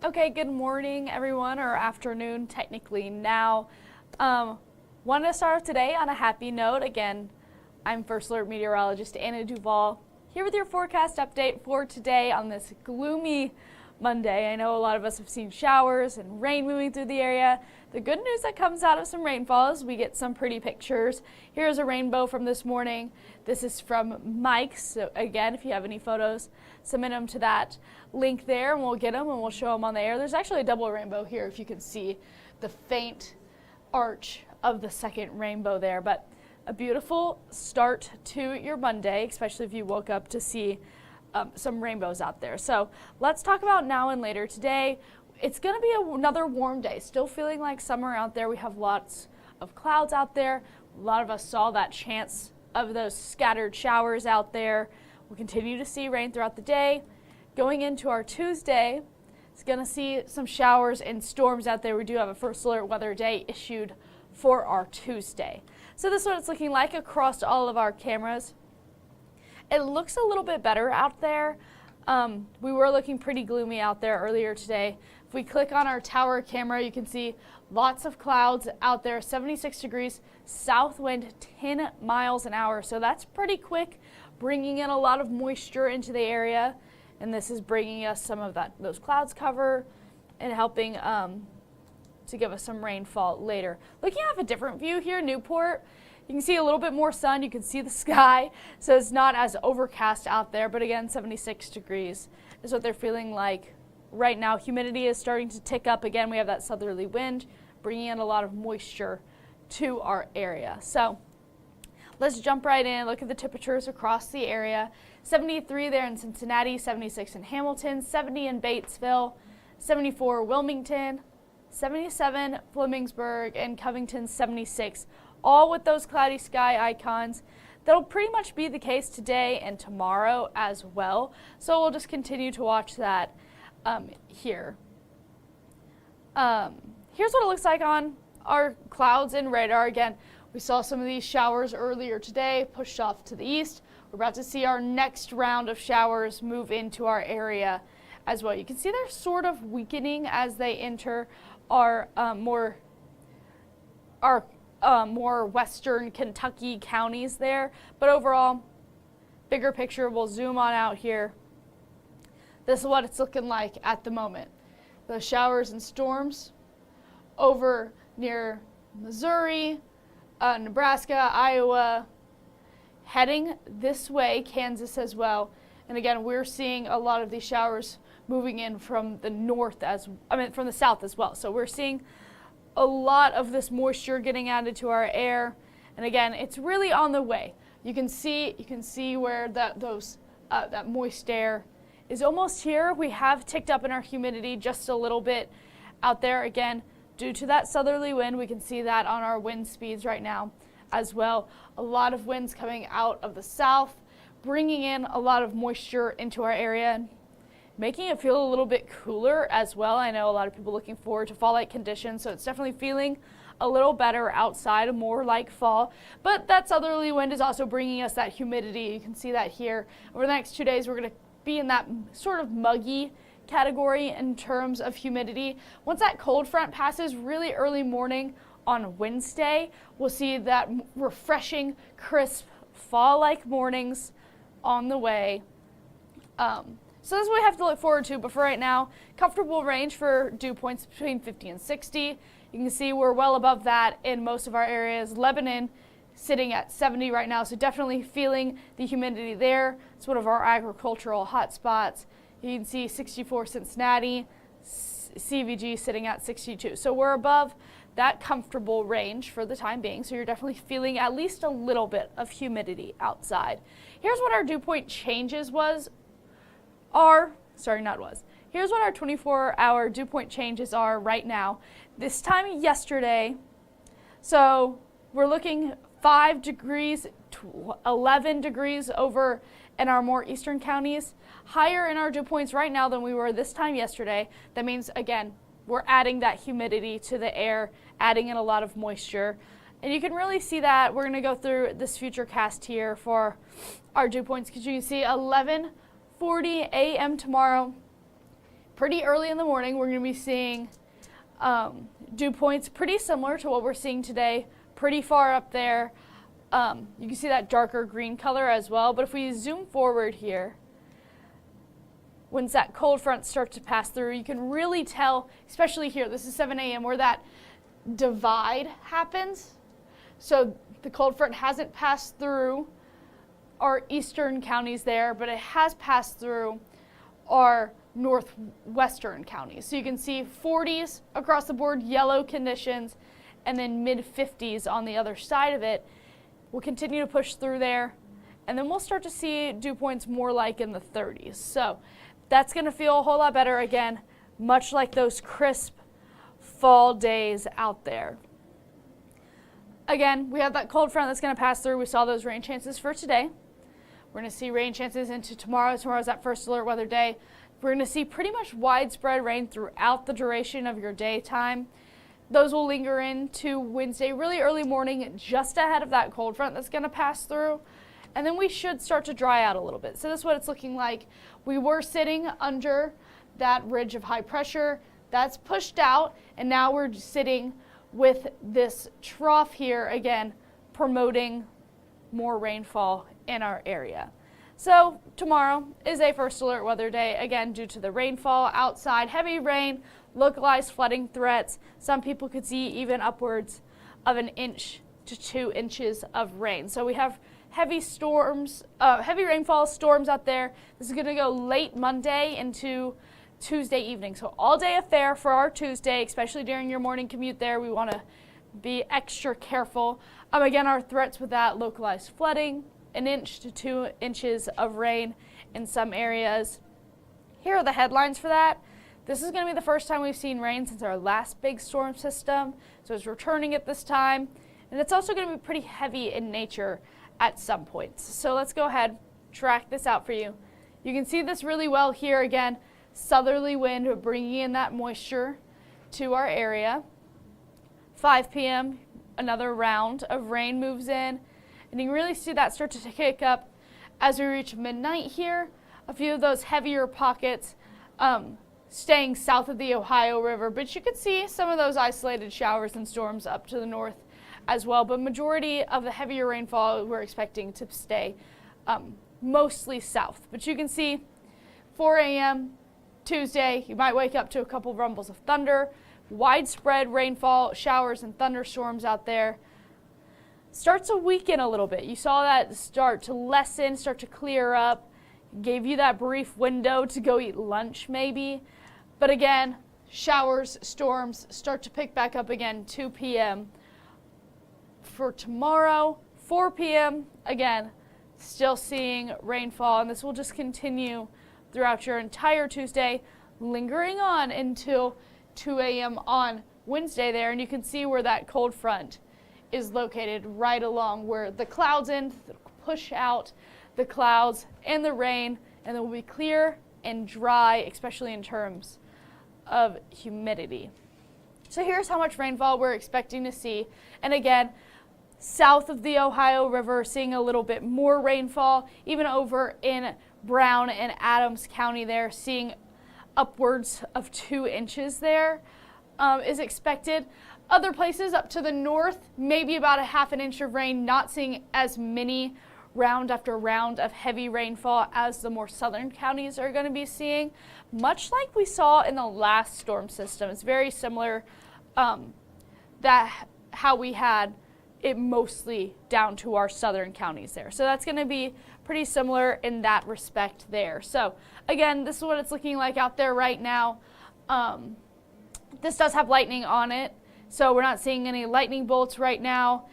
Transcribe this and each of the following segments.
Okay, good morning everyone, or afternoon technically now. Want to start today on a happy note. Again, I'm First Alert Meteorologist Anna DuVall here with your forecast update for today on this gloomy Monday. I know a lot of us have seen showers and rain moving through the area. The good news that comes out of some rainfall is we get some pretty pictures. Here's a rainbow from this morning. This is from Mike. So again, if you have any photos, submit them to that link there and we'll get them and we'll show them on the air. There's actually a double rainbow here if you can see the faint arch of the second rainbow there. But a beautiful start to your Monday, especially if you woke up to see some rainbows out there. So let's talk about now and later today. It's going to be another warm day. Still feeling like summer out there. We have lots of clouds out there. A lot of us saw that chance of those scattered showers out there. We'll continue to see rain throughout the day. Going into our Tuesday, it's going to see some showers and storms out there. We do have a first alert weather day issued for our Tuesday. So this is what it's looking like across all of our cameras. It looks a little bit better out there. We were looking pretty gloomy out there earlier today. If we click on our tower camera, you can see lots of clouds out there, 76 degrees, south wind 10 miles an hour. So that's pretty quick, bringing in a lot of moisture into the area. And this is bringing us some of those clouds cover and helping to give us some rainfall later. Looking at a different view here, Newport, you can see a little bit more sun, you can see the sky, so it's not as overcast out there, but again, 76 degrees is what they're feeling like right now. Humidity is starting to tick up again. We have that southerly wind bringing in a lot of moisture to our area. So let's jump right in, look at the temperatures across the area. 73 there in Cincinnati, 76 in Hamilton, 70 in Batesville, 74 Wilmington, 77 Flemingsburg, and Covington 76. All with those cloudy sky icons. That'll pretty much be the case today and tomorrow as well. So we'll just continue to watch that here. Here's what it looks like on our clouds and radar. Again, we saw some of these showers earlier today pushed off to the east. We're about to see our next round of showers move into our area as well. You can see they're sort of weakening as they enter our more western Kentucky counties there. But overall, bigger picture, we'll zoom on out here. This is what it's looking like at the moment. The showers and storms over near Missouri, Nebraska, Iowa, heading this way, Kansas as well. And again, we're seeing a lot of these showers moving in from the from the south as well. So we're seeing a lot of this moisture getting added to our air, and again, it's really on the way. You can see where that moist air is almost here. We have ticked up in our humidity just a little bit out there. Again, due to that southerly wind, we can see that on our wind speeds right now as well. A lot of winds coming out of the south, bringing in a lot of moisture into our area, making it feel a little bit cooler as well. I know a lot of people looking forward to fall-like conditions, so it's definitely feeling a little better outside, more like fall. But that southerly wind is also bringing us that humidity. You can see that here. Over the next 2 days, we're going to be in that sort of muggy category in terms of humidity. Once that cold front passes really early morning on Wednesday, we'll see that refreshing, crisp, fall-like mornings on the way. So this is what we have to look forward to, but for right now, comfortable range for dew points between 50 and 60. You can see we're well above that in most of our areas. Lebanon sitting at 70 right now, so definitely feeling the humidity there. It's one of our agricultural hotspots. You can see 64 Cincinnati, CVG sitting at 62. So we're above that comfortable range for the time being, so you're definitely feeling at least a little bit of humidity outside. Here's what our dew point changes Here's what our 24-hour dew point changes are right now. This time yesterday, so we're looking 5 degrees to 11 degrees over in our more eastern counties, higher in our dew points right now than we were this time yesterday. That means, again, we're adding that humidity to the air, adding in a lot of moisture. And you can really see that. We're going to go through this future cast here for our dew points, because you can see 11:40 a.m. tomorrow, pretty early in the morning, we're going to be seeing dew points pretty similar to what we're seeing today, pretty far up there. You can see that darker green color as well, but if we zoom forward here, once that cold front starts to pass through, you can really tell, especially here, this is 7 a.m., where that divide happens. So the cold front hasn't passed through our eastern counties there, but it has passed through our northwestern counties. So you can see 40s across the board, yellow conditions, and then mid-50s on the other side of it. We'll continue to push through there, and then we'll start to see dew points more like in the 30s. So that's going to feel a whole lot better again, much like those crisp fall days out there. Again, we have that cold front that's going to pass through. We saw those rain chances for today. We're going to see rain chances into tomorrow. Tomorrow's that first alert weather day. We're going to see pretty much widespread rain throughout the duration of your daytime. Those will linger into Wednesday, really early morning, just ahead of that cold front that's going to pass through. And then we should start to dry out a little bit. So this is what it's looking like. We were sitting under that ridge of high pressure. That's pushed out, and now we're sitting with this trough here, again, promoting more rainfall in our area. So tomorrow is a first alert weather day, again, due to the rainfall outside, heavy rain, localized flooding threats. Some people could see even upwards of 1 inch to 2 inches of rain. So we have heavy storms, heavy rainfall storms out there. This is going to go late Monday into Tuesday evening. So all day affair for our Tuesday, especially during your morning commute there. We want to be extra careful. Again, our threats with that: localized flooding, 1 inch to 2 inches of rain in some areas. Here are the headlines for that. This is going to be the first time we've seen rain since our last big storm system. So it's returning at this time. And it's also going to be pretty heavy in nature at some points. So let's go ahead, track this out for you. You can see this really well here. Again, southerly wind bringing in that moisture to our area. 5 p.m., another round of rain moves in. And you can really see that start to kick up as we reach midnight here. A few of those heavier pockets staying south of the Ohio River. But you can see some of those isolated showers and storms up to the north as well. But majority of the heavier rainfall we're expecting to stay mostly south. But you can see 4 a.m. Tuesday, you might wake up to a couple of rumbles of thunder, widespread rainfall, showers and thunderstorms out there. Starts to weaken a little bit. You saw that start to lessen, start to clear up, gave you that brief window to go eat lunch maybe. But again, showers, storms start to pick back up again 2 p.m. For tomorrow, 4 p.m., again, still seeing rainfall, and this will just continue throughout your entire Tuesday, lingering on until 2 a.m. on Wednesday there, and you can see where that cold front is located right along where the clouds end, push out the clouds and the rain, and it will be clear and dry, especially in terms of humidity. So here's how much rainfall we're expecting to see, and again, south of the Ohio River, seeing a little bit more rainfall, even over in Brown and Adams County there, seeing upwards of 2 inches there is expected. Other places up to the north, maybe about 1/2 inch of rain, not seeing as many round after round of heavy rainfall as the more southern counties are going to be seeing, much like we saw in the last storm system. It's very similar that how we had it mostly down to our southern counties there. So that's going to be pretty similar in that respect there. So again, this is what it's looking like out there right now. This does have lightning on it, so we're not seeing any lightning bolts right now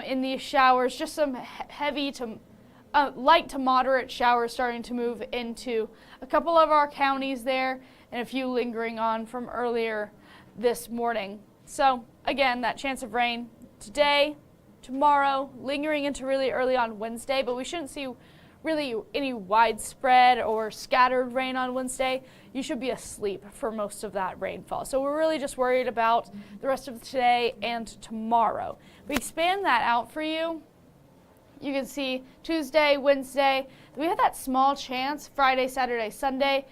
in these showers. Just some heavy to light to moderate showers starting to move into a couple of our counties there, and a few lingering on from earlier this morning. So again, that chance of rain today, tomorrow, lingering into really early on Wednesday, but we shouldn't see really any widespread or scattered rain on Wednesday. You should be asleep for most of that rainfall. So we're really just worried about the rest of today and tomorrow. We expand that out for you. You can see Tuesday, Wednesday, we have that small chance, Friday, Saturday, Sunday,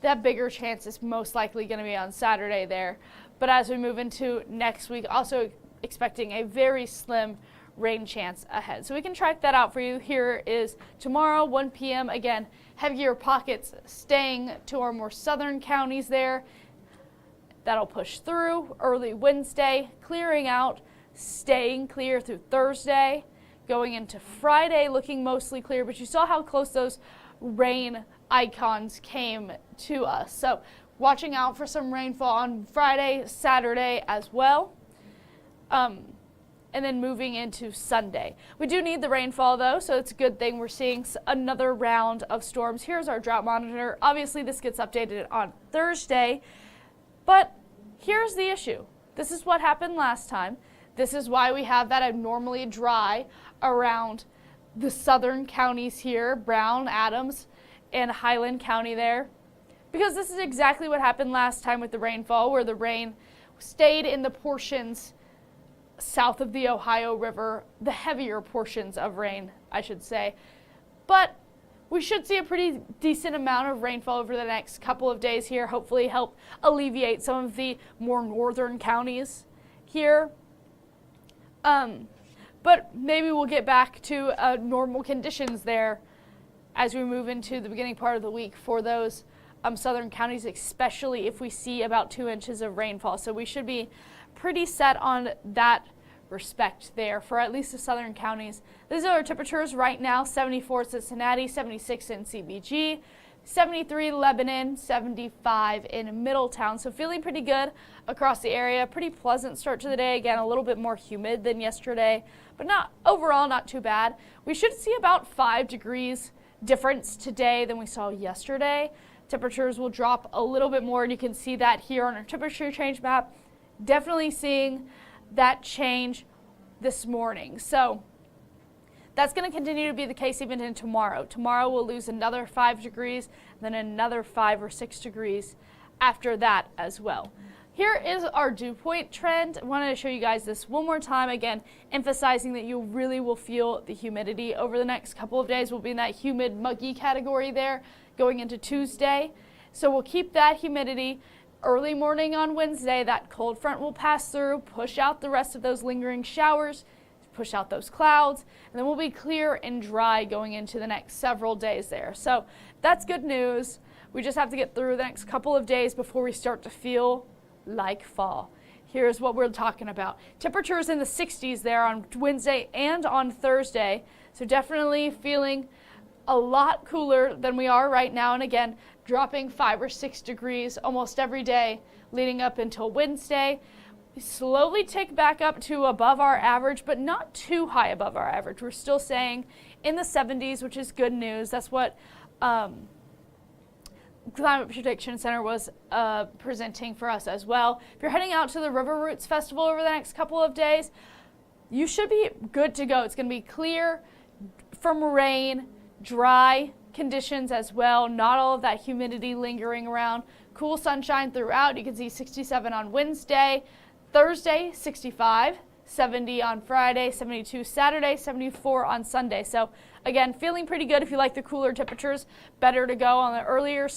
that bigger chance is most likely going to be on Saturday there. But as we move into next week, also expecting a very slim rain chance ahead. So we can track that out for you. Here is tomorrow, 1 p.m. Again, heavier pockets staying to our more southern counties there. That'll push through early Wednesday, clearing out, staying clear through Thursday, going into Friday looking mostly clear, but you saw how close those rain icons came to us. So watching out for some rainfall on Friday, Saturday as well. And then moving into Sunday. We do need the rainfall though, so it's a good thing we're seeing another round of storms. Here's our drought monitor. Obviously this gets updated on Thursday, but here's the issue. This is what happened last time. This is why we have that abnormally dry around the southern counties here, Brown, Adams, and Highland County there. Because this is exactly what happened last time with the rainfall, where the rain stayed in the portions south of the Ohio River, the heavier portions of rain, I should say. But we should see a pretty decent amount of rainfall over the next couple of days here, hopefully help alleviate some of the more northern counties here. But maybe we'll get back to normal conditions there as we move into the beginning part of the week for those southern counties, especially if we see about 2 inches of rainfall. So we should be pretty set on that respect there for at least the southern counties. These are our temperatures right now: 74 Cincinnati, 76 in CBG, 73 Lebanon, 75 in Middletown. So feeling pretty good across the area. Pretty pleasant start to the day. Again, a little bit more humid than yesterday, but not overall not too bad. We should see about 5 degrees difference today than we saw yesterday. Temperatures will drop a little bit more, and you can see that here on our temperature change map. Definitely seeing that change this morning. So that's going to continue to be the case even in tomorrow. Tomorrow we'll lose another 5 degrees, then another 5 or 6 degrees after that as well. Here is our dew point trend. I wanted to show you guys this one more time, again, emphasizing that you really will feel the humidity over the next couple of days. We'll be in that humid, muggy category there going into Tuesday. So we'll keep that humidity. Early morning on Wednesday, that cold front will pass through, push out the rest of those lingering showers, push out those clouds, and then we'll be clear and dry going into the next several days there. So that's good news. We just have to get through the next couple of days before we start to feel like fall. Here's what we're talking about. Temperatures in the 60s there on Wednesday and on Thursday. So definitely feeling a lot cooler than we are right now. And again, dropping 5 or 6 degrees almost every day leading up until Wednesday. We slowly tick back up to above our average, but not too high above our average. We're still staying in the 70s, which is good news. That's what Climate Prediction Center was presenting for us as well. If you're heading out to the River Roots Festival over the next couple of days, you should be good to go. It's going to be clear from rain, dry conditions as well, not all of that humidity lingering around. Cool sunshine throughout. You can see 67 on Wednesday, Thursday 65, 70 on Friday, 72 Saturday, 74 on Sunday. So again, feeling pretty good if you like the cooler temperatures. Better to go on the earlier,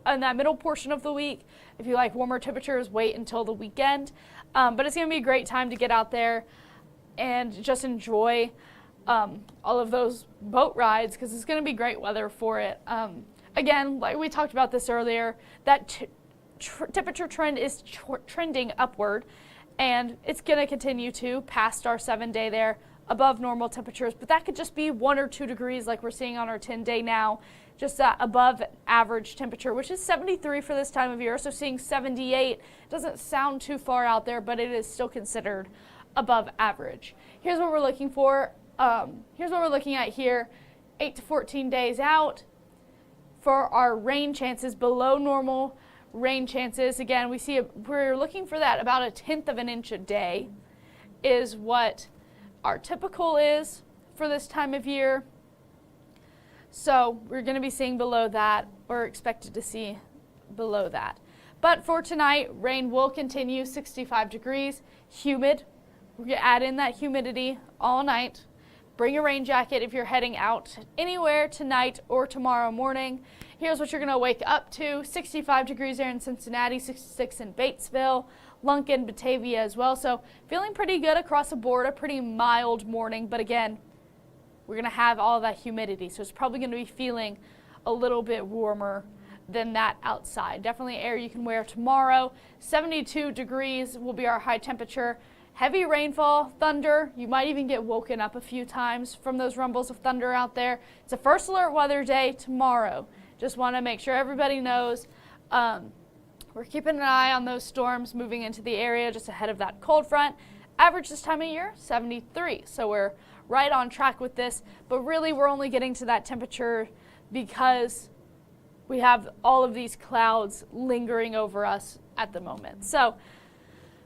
in that middle portion of the week. If you like warmer temperatures, wait until the weekend. But it's going to be a great time to get out there and just enjoy all of those boat rides, because it's going to be great weather for it. Again, like we talked about this earlier, that temperature trend is trending upward, and it's going to continue to past our 7-day there above normal temperatures, but that could just be 1 or 2 degrees like we're seeing on our 10-day now, just that above average temperature, which is 73 for this time of year. So seeing 78 doesn't sound too far out there, but it is still considered above average. Here's what we're looking for. Here's what we're looking at here, 8 to 14 days out for our rain chances, below normal rain chances. Again, we're looking for that about 1/10 of an inch a day is what our typical is for this time of year. So we're going to be seeing below that, or expected to see below that. But for tonight, rain will continue, 65 degrees, humid. We're going to add in that humidity all night. bring a rain jacket if you're heading out anywhere tonight or tomorrow morning. Here's what you're going to wake up to. 65 degrees there in Cincinnati, 66 in Batesville, Lunken, Batavia as well. So feeling pretty good across the board, a pretty mild morning. But again, we're going to have all that humidity. So it's probably going to be feeling a little bit warmer than that outside. Definitely air you can wear tomorrow. 72 degrees will be our high temperature. Heavy rainfall, thunder. You might even get woken up a few times from those rumbles of thunder out there. It's a first alert weather day tomorrow. Just want to make sure everybody knows we're keeping an eye on those storms moving into the area just ahead of that cold front. Average this time of year, 73. So we're right on track with this. But really, we're only getting to that temperature because we have all of these clouds lingering over us at the moment. So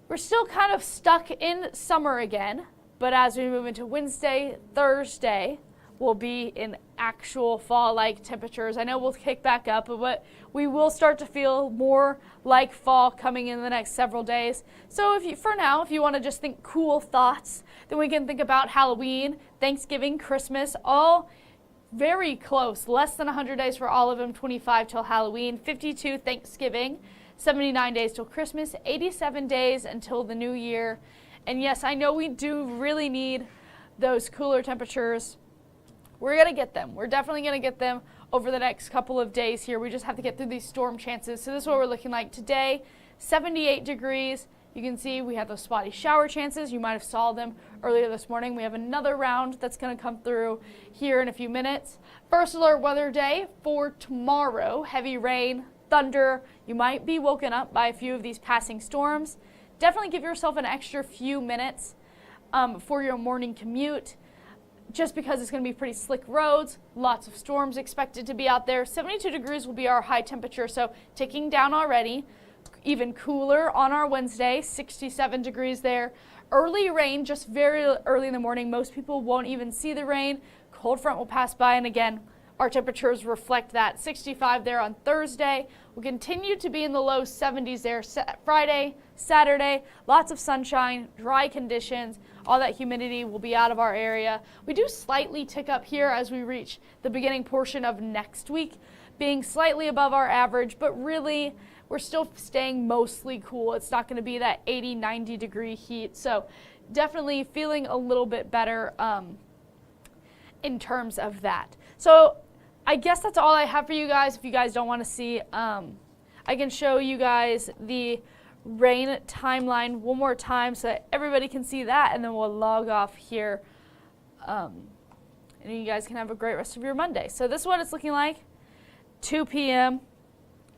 we're still kind of stuck in summer again. But as we move into Wednesday, Thursday, will be in actual fall-like temperatures. I know we'll kick back up, but we will start to feel more like fall coming in the next several days. So if you want to just think cool thoughts, then we can think about Halloween, Thanksgiving, Christmas, all very close, less than 100 days for all of them, 25 till Halloween, 52 Thanksgiving, 79 days till Christmas, 87 days until the new year. And yes, I know we do really need those cooler temperatures. We're going to get them. We're definitely going to get them over the next couple of days here. We just have to get through these storm chances. So this is what we're looking like today. 78 degrees. You can see we have those spotty shower chances. You might have saw them earlier this morning. We have another round that's going to come through here in a few minutes. First alert weather day for tomorrow. Heavy rain, thunder. You might be woken up by a few of these passing storms. Definitely give yourself an extra few minutes for your morning commute, just because it's going to be pretty slick roads, lots of storms expected to be out there. 72 degrees will be our high temperature, so ticking down already. Even cooler on our Wednesday, 67 degrees there. Early rain, just very early in the morning. Most people won't even see the rain. Cold front will pass by, and again, our temperatures reflect that. 65 there on Thursday. We'll continue to be in the low 70s there Friday, Saturday. Lots of sunshine, dry conditions. All that humidity will be out of our area. We do slightly tick up here as we reach the beginning portion of next week, being slightly above our average, but really we're still staying mostly cool. It's not going to be that 80, 90 degree heat. So definitely feeling a little bit better in terms of that. So I guess that's all I have for you guys. If you guys don't want to see, I can show you guys the rain timeline one more time so that everybody can see that, and then we'll log off here. And you guys can have a great rest of your Monday. So this is what it's looking like. 2 p.m.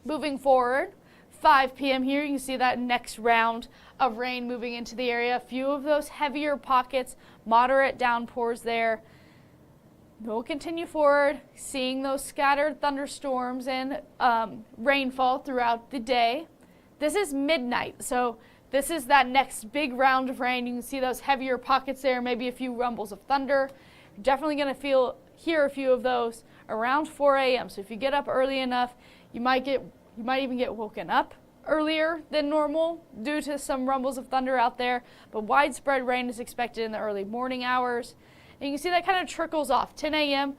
Moving forward, 5 p.m. here, you can see that next round of rain moving into the area. A few of those heavier pockets, moderate downpours there. We'll continue forward, seeing those scattered thunderstorms and rainfall throughout the day. This is midnight, so this is that next big round of rain. You can see those heavier pockets there, maybe a few rumbles of thunder. You're definitely going to hear a few of those around 4 a.m. So if you get up early enough, you might even get woken up earlier than normal due to some rumbles of thunder out there. But widespread rain is expected in the early morning hours. And you can see that kind of trickles off. 10 a.m.,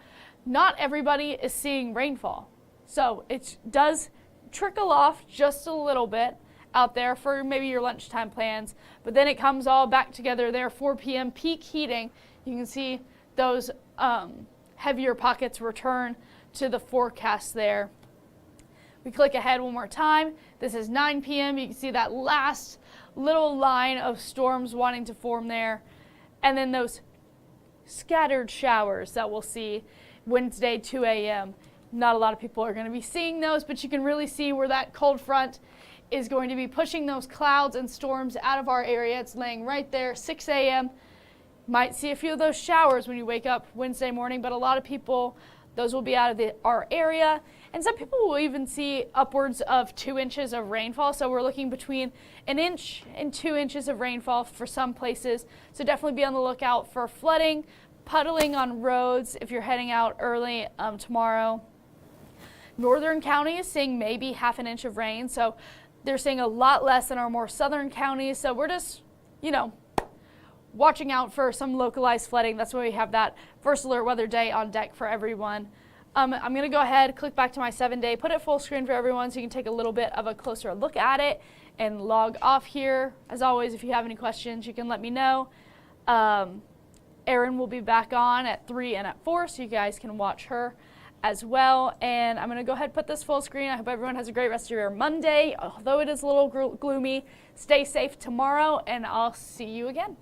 not everybody is seeing rainfall. So it does trickle off just a little bit out there for maybe your lunchtime plans, but then it comes all back together there. 4 p.m. peak heating. You can see those heavier pockets return to the forecast there. We click ahead one more time. This is 9 p.m. You can see that last little line of storms wanting to form there, and then those scattered showers that we'll see Wednesday 2 a.m. Not a lot of people are going to be seeing those, but you can really see where that cold front is going to be pushing those clouds and storms out of our area. It's laying right there, 6 a.m. Might see a few of those showers when you wake up Wednesday morning, but a lot of people, those will be out of our area. And some people will even see upwards of 2 inches of rainfall. So we're looking between 1 inch and 2 inches of rainfall for some places. So definitely be on the lookout for flooding, puddling on roads if you're heading out early tomorrow. Northern counties seeing maybe 1/2 inch of rain, so they're seeing a lot less than our more southern counties. So we're just, watching out for some localized flooding. That's why we have that first alert weather day on deck for everyone. I'm going to go ahead, click back to my 7-day, put it full screen for everyone so you can take a little bit of a closer look at it and log off here. As always, if you have any questions, you can let me know. Erin will be back on at 3 and at 4, so you guys can watch her as well. And I'm going to go ahead and put this full screen. I hope everyone has a great rest of your Monday. Although it is a little gloomy, stay safe tomorrow, and I'll see you again.